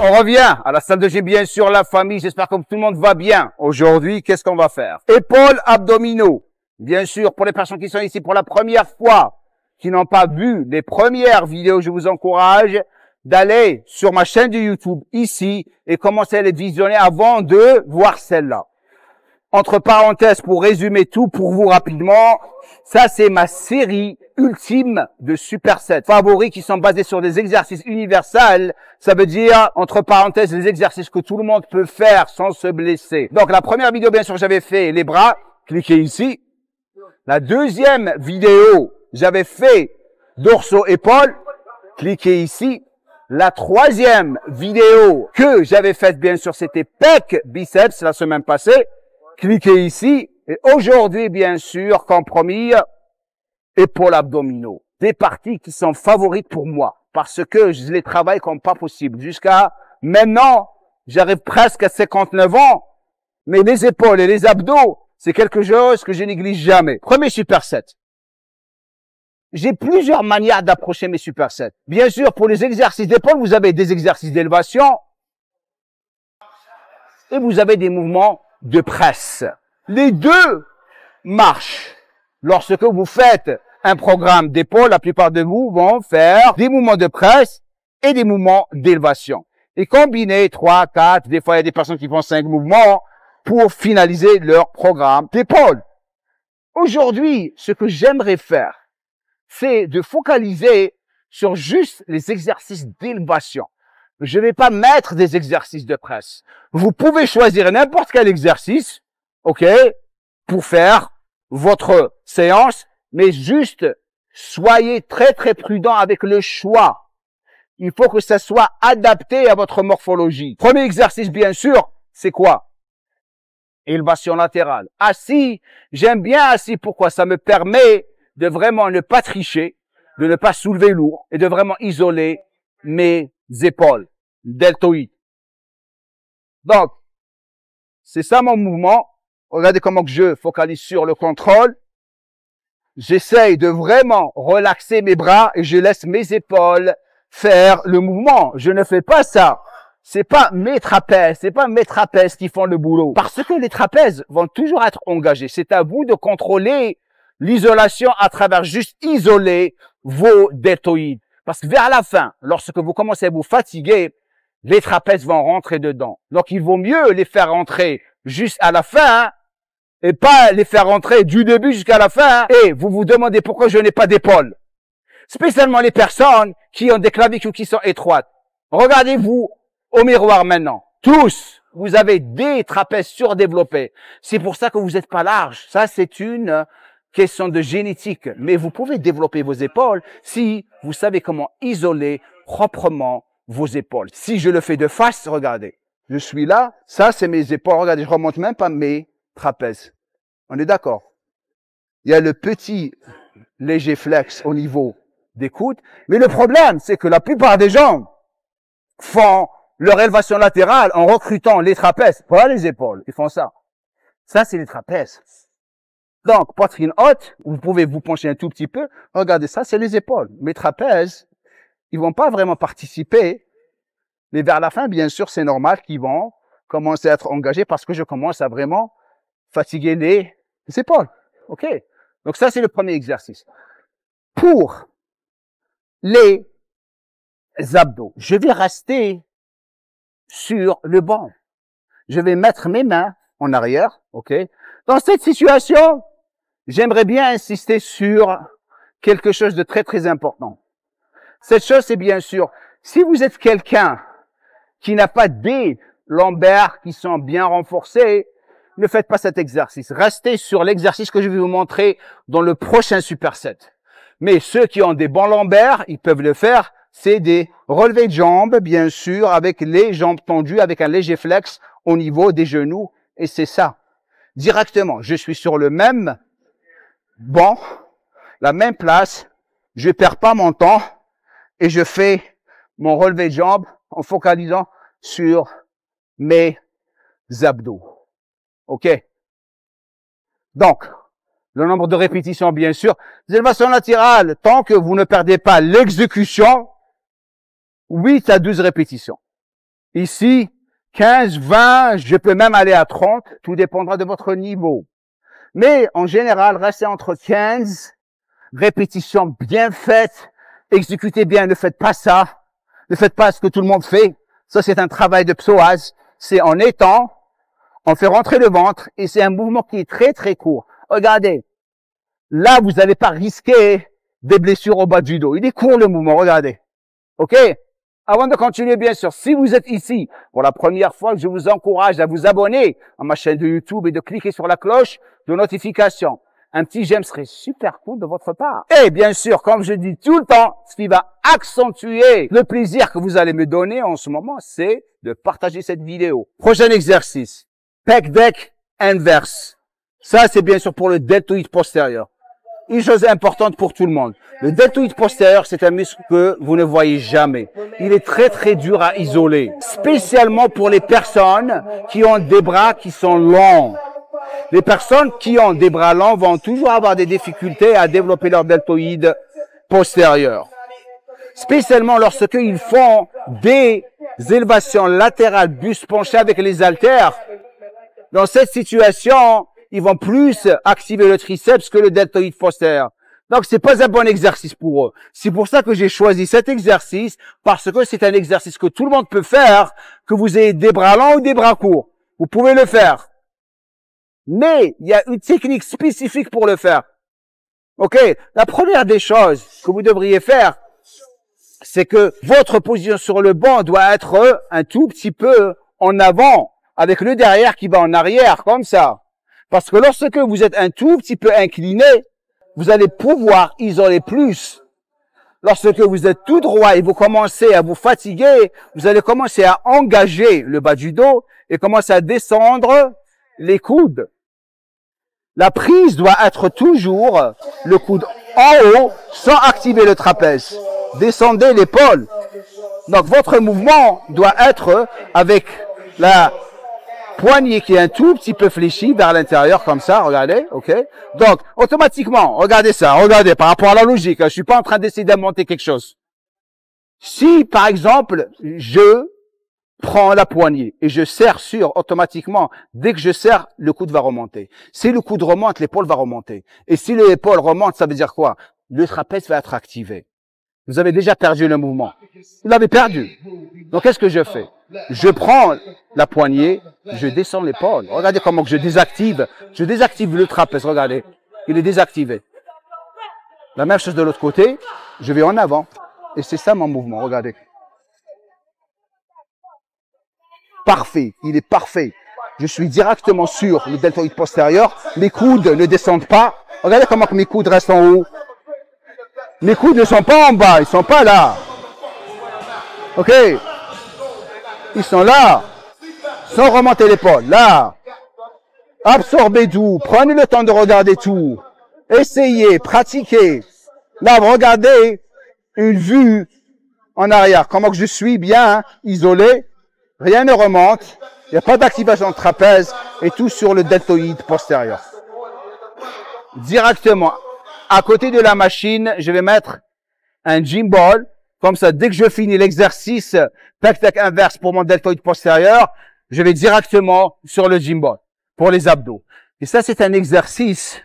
On revient à la salle de gym, bien sûr, la famille. J'espère que tout le monde va bien. Aujourd'hui, qu'est-ce qu'on va faire? Épaules, abdominaux. Bien sûr, pour les personnes qui sont ici pour la première fois, qui n'ont pas vu les premières vidéos, je vous encourage d'aller sur ma chaîne de YouTube ici et commencer à les visionner avant de voir celle-là. Entre parenthèses, pour résumer tout pour vous rapidement, ça c'est ma série ultime de supersets favoris qui sont basés sur des exercices universels. Ça veut dire, entre parenthèses, des exercices que tout le monde peut faire sans se blesser. Donc la première vidéo, bien sûr, j'avais fait les bras, cliquez ici. La deuxième vidéo, j'avais fait dorsaux épaules, cliquez ici. La troisième vidéo que j'avais faite, bien sûr, c'était pecs, biceps, la semaine passée. Cliquez ici. Et aujourd'hui, bien sûr, comme promis, épaules abdominaux. Des parties qui sont favorites pour moi parce que je les travaille comme pas possible. Jusqu'à maintenant, j'arrive presque à 59 ans, mais les épaules et les abdos, c'est quelque chose que je néglige jamais. Premier superset. J'ai plusieurs manières d'approcher mes supersets. Bien sûr, pour les exercices d'épaules, vous avez des exercices d'élévation et vous avez des mouvements de presse. Les deux marchent. Lorsque vous faites un programme d'épaule, la plupart de vous vont faire des mouvements de presse et des mouvements d'élévation. Et combiner 3, 4, des fois il y a des personnes qui font 5 mouvements pour finaliser leur programme d'épaule. Aujourd'hui, ce que j'aimerais faire, c'est de focaliser sur juste les exercices d'élévation. Je ne vais pas mettre des exercices de presse. Vous pouvez choisir n'importe quel exercice, ok, pour faire votre séance, mais juste soyez très très prudent avec le choix. Il faut que ça soit adapté à votre morphologie. Premier exercice, bien sûr, c'est quoi? Élévation latérale. Assis, j'aime bien assis. Pourquoi? Ça me permet de vraiment ne pas tricher, de ne pas soulever lourd et de vraiment isoler mes épaules, deltoïdes. Donc, c'est ça mon mouvement. Regardez comment que je focalise sur le contrôle. J'essaye de vraiment relaxer mes bras et je laisse mes épaules faire le mouvement. Je ne fais pas ça. C'est pas mes trapèzes qui font le boulot. Parce que les trapèzes vont toujours être engagés. C'est à vous de contrôler l'isolation à travers juste isoler vos deltoïdes. Parce que vers la fin, lorsque vous commencez à vous fatiguer, les trapèzes vont rentrer dedans. Donc, il vaut mieux les faire rentrer juste à la fin et pas les faire rentrer du début jusqu'à la fin. Et vous vous demandez pourquoi je n'ai pas d'épaule. Spécialement les personnes qui ont des clavicules qui sont étroites. Regardez-vous au miroir maintenant. Tous, vous avez des trapèzes surdéveloppés. C'est pour ça que vous n'êtes pas large. Ça, c'est une question de génétique. Mais vous pouvez développer vos épaules si vous savez comment isoler proprement vos épaules. Si je le fais de face, regardez. Je suis là. Ça, c'est mes épaules. Regardez, je remonte même pas mes trapèzes. On est d'accord? Il y a le petit léger flex au niveau des coudes. Mais le problème, c'est que la plupart des gens font leur élévation latérale en recrutant les trapèzes, pas les épaules. Ils font ça. Ça, c'est les trapèzes. Donc, poitrine haute, vous pouvez vous pencher un tout petit peu. Regardez, ça, c'est les épaules. Mes trapèzes, ils vont pas vraiment participer. Mais vers la fin, bien sûr, c'est normal qu'ils vont commencer à être engagés parce que je commence à vraiment fatiguer les épaules. OK? Donc, ça, c'est le premier exercice. Pour les abdos, je vais rester sur le banc. Je vais mettre mes mains en arrière. OK? Dans cette situation, j'aimerais bien insister sur quelque chose de très, très important. Cette chose, c'est bien sûr, si vous êtes quelqu'un qui n'a pas des lombaires qui sont bien renforcés, ne faites pas cet exercice. Restez sur l'exercice que je vais vous montrer dans le prochain superset. Mais ceux qui ont des bons lombaires, ils peuvent le faire. C'est des relevés de jambes, bien sûr, avec les jambes tendues, avec un léger flex au niveau des genoux. Et c'est ça. Directement, je suis sur le même banc, la même place. Je perds pas mon temps et je fais mon relevé de jambes en focalisant sur mes abdos. OK? Donc, le nombre de répétitions, bien sûr. Les élévations latérales, tant que vous ne perdez pas l'exécution, 8 à 12 répétitions. Ici, 15, 20, je peux même aller à 30. Tout dépendra de votre niveau. Mais en général, restez entre 15 répétitions bien faites. Exécutez bien, ne faites pas ça. Ne faites pas ce que tout le monde fait. Ça, c'est un travail de psoas. C'est en étant, on fait rentrer le ventre et c'est un mouvement qui est très, très court. Regardez. Là, vous n'allez pas risquer des blessures au bas du dos. Il est court le mouvement, regardez. OK? Avant de continuer, bien sûr, si vous êtes ici pour la première fois, je vous encourage à vous abonner à ma chaîne de YouTube et de cliquer sur la cloche de notification. Un petit j'aime serait super cool de votre part. Et bien sûr, comme je dis tout le temps, ce qui va accentuer le plaisir que vous allez me donner en ce moment, c'est de partager cette vidéo. Prochain exercice. Pec deck inverse. Ça, c'est bien sûr pour le deltoïde postérieur. Une chose importante pour tout le monde. Le deltoïde postérieur, c'est un muscle que vous ne voyez jamais. Il est très, très dur à isoler. Spécialement pour les personnes qui ont des bras qui sont longs. Les personnes qui ont des bras longs vont toujours avoir des difficultés à développer leur deltoïde postérieur. Spécialement lorsqu'ils font des élévations latérales buste penché avec les haltères. Dans cette situation, ils vont plus activer le triceps que le deltoïde postérieur. Donc, c'est pas un bon exercice pour eux. C'est pour ça que j'ai choisi cet exercice, parce que c'est un exercice que tout le monde peut faire, que vous ayez des bras longs ou des bras courts. Vous pouvez le faire. Mais, il y a une technique spécifique pour le faire. OK? La première des choses que vous devriez faire, c'est que votre position sur le banc doit être un tout petit peu en avant, avec le derrière qui va en arrière, comme ça. Parce que lorsque vous êtes un tout petit peu incliné, vous allez pouvoir isoler plus. Lorsque vous êtes tout droit et vous commencez à vous fatiguer, vous allez commencer à engager le bas du dos et commencer à descendre les coudes. La prise doit être toujours le coude en haut sans activer le trapèze. Descendez l'épaule. Donc votre mouvement doit être avec la poignet qui est un tout petit peu fléchi vers l'intérieur comme ça, regardez, ok. Donc, automatiquement, regardez ça, regardez, par rapport à la logique, je suis pas en train d'essayer d'inventer quelque chose. Si, par exemple, je prends la poignée et je serre sur, automatiquement, dès que je serre, le coude va remonter. Si le coude remonte, l'épaule va remonter. Et si l'épaule remonte, ça veut dire quoi? Le trapèze va être activé. Vous avez déjà perdu le mouvement. Vous l'avez perdu. Donc, qu'est-ce que je fais? Je prends la poignée, je descends l'épaule. Regardez comment que je désactive le trapèze. Regardez, il est désactivé. La même chose de l'autre côté, je vais en avant. Et c'est ça mon mouvement, regardez. Parfait, il est parfait. Je suis directement sur le deltoïde postérieur. Mes coudes ne descendent pas. Regardez comment que mes coudes restent en haut. Mes coudes ne sont pas en bas, ils sont pas là. OK? Ils sont là. Sans remonter l'épaule. Là. Absorbez tout. Prenez le temps de regarder tout. Essayez, pratiquez. Là, vous regardez une vue en arrière. Comment que je suis bien isolé. Rien ne remonte. Il n'y a pas d'activation de trapèze. Et tout sur le deltoïde postérieur. Directement. À côté de la machine, je vais mettre un gym ball. Comme ça, dès que je finis l'exercice pec deck inverse pour mon deltoïde postérieur, je vais directement sur le gym ball pour les abdos. Et ça, c'est un exercice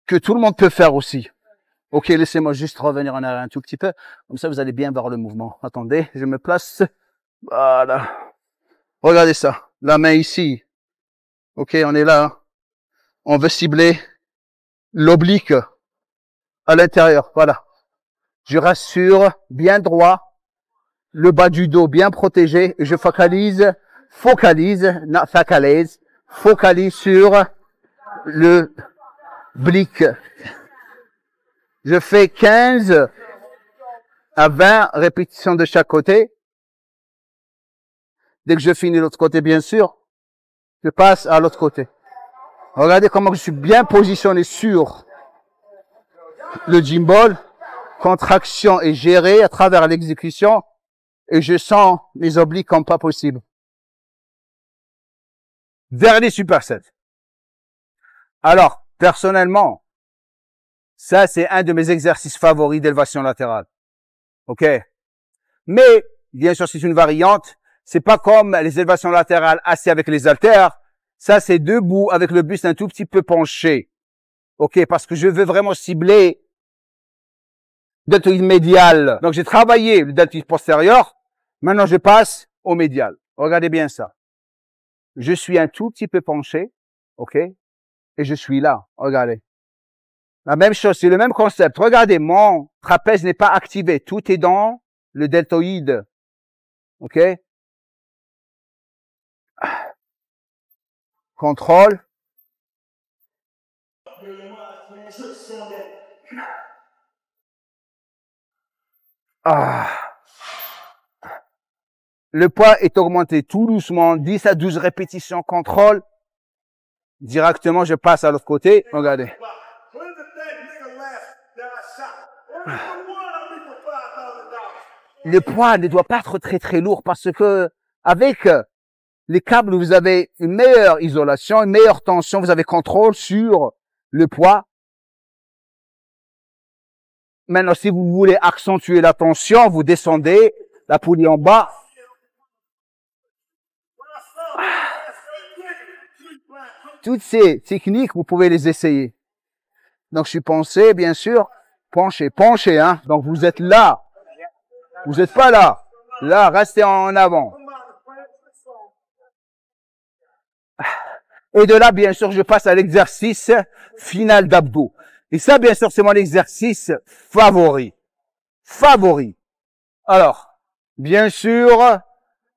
que tout le monde peut faire aussi. OK, laissez-moi juste revenir en arrière un tout petit peu. Comme ça, vous allez bien voir le mouvement. Attendez, je me place. Voilà. Regardez ça. La main ici. OK, on est là. On veut cibler l'oblique à l'intérieur. Voilà. Je rassure, bien droit, le bas du dos bien protégé. Et je focalise sur le oblique. Je fais 15 à 20 répétitions de chaque côté. Dès que je finis l'autre côté, bien sûr, je passe à l'autre côté. Regardez comment je suis bien positionné sur le gym ball. Contraction est gérée à travers l'exécution et je sens mes obliques comme pas possible. Dernier superset. Alors, personnellement, ça c'est un de mes exercices favoris d'élévation latérale. OK? Mais bien sûr, c'est une variante. C'est pas comme les élévations latérales assis avec les haltères. Ça, c'est debout avec le buste un tout petit peu penché. OK, parce que je veux vraiment cibler le deltoïde médial. Donc, j'ai travaillé le deltoïde postérieur. Maintenant, je passe au médial. Regardez bien ça. Je suis un tout petit peu penché. OK? Et je suis là. Regardez. La même chose, c'est le même concept. Regardez, mon trapèze n'est pas activé. Tout est dans le deltoïde. OK? Contrôle. Le poids est augmenté tout doucement. 10 à 12 répétitions. Contrôle. Directement, je passe à l'autre côté. Regardez. Le poids ne doit pas être très lourd parce que avec les câbles, vous avez une meilleure isolation, une meilleure tension, vous avez contrôle sur le poids. Maintenant, si vous voulez accentuer la tension, vous descendez la poulie en bas. Toutes ces techniques, vous pouvez les essayer. Donc, je suis pensé, bien sûr, penché, hein. Donc, vous êtes là. Vous n'êtes pas là. Là, restez en avant. Et de là, bien sûr, je passe à l'exercice final d'abdos. Et ça, bien sûr, c'est mon exercice favori. Alors, bien sûr,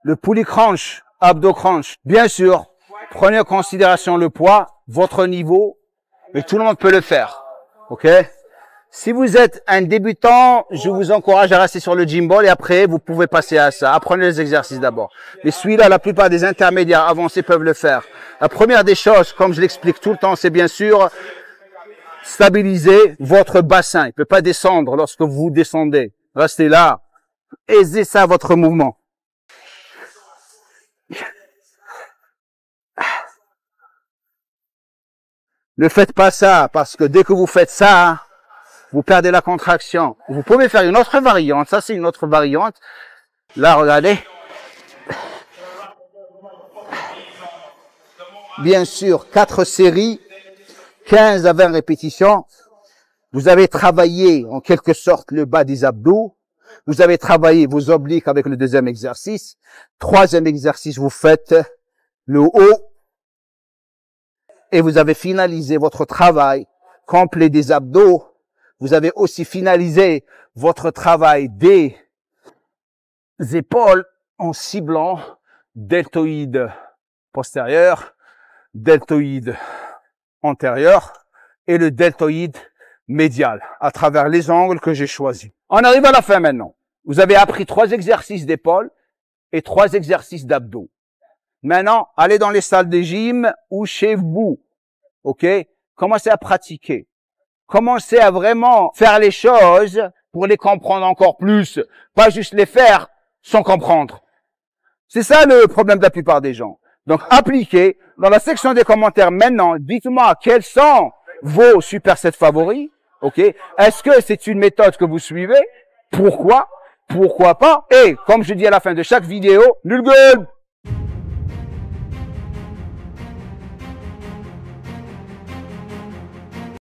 le pulley crunch, abdos crunch. Bien sûr, prenez en considération le poids, votre niveau, mais tout le monde peut le faire. OK? Si vous êtes un débutant, je vous encourage à rester sur le gym ball et après, vous pouvez passer à ça. Apprenez les exercices d'abord. Mais celui-là, la plupart des intermédiaires avancés peuvent le faire. La première des choses, comme je l'explique tout le temps, c'est bien sûr stabiliser votre bassin. Il ne peut pas descendre lorsque vous descendez. Restez là. Aisez ça votre mouvement. Ne faites pas ça, parce que dès que vous faites ça, vous perdez la contraction. Vous pouvez faire une autre variante. Ça, c'est une autre variante. Là, regardez. Bien sûr, 4 séries, 15 à 20 répétitions. Vous avez travaillé, en quelque sorte, le bas des abdos. Vous avez travaillé vos obliques avec le deuxième exercice. Troisième exercice, vous faites le haut. Et vous avez finalisé votre travail complet des abdos. Vous avez aussi finalisé votre travail des épaules en ciblant deltoïde postérieur, deltoïde antérieur et le deltoïde médial à travers les angles que j'ai choisis. On arrive à la fin maintenant. Vous avez appris 3 exercices d'épaule et 3 exercices d'abdos. Maintenant, allez dans les salles de gym ou chez vous. OK? Commencez à pratiquer. Commencez à vraiment faire les choses pour les comprendre encore plus. Pas juste les faire sans comprendre. C'est ça le problème de la plupart des gens. Donc, appliquez. Dans la section des commentaires maintenant, dites-moi quels sont vos supersets favoris. OK? Est-ce que c'est une méthode que vous suivez? Pourquoi? Pourquoi pas? Et, comme je dis à la fin de chaque vidéo, nul gueule!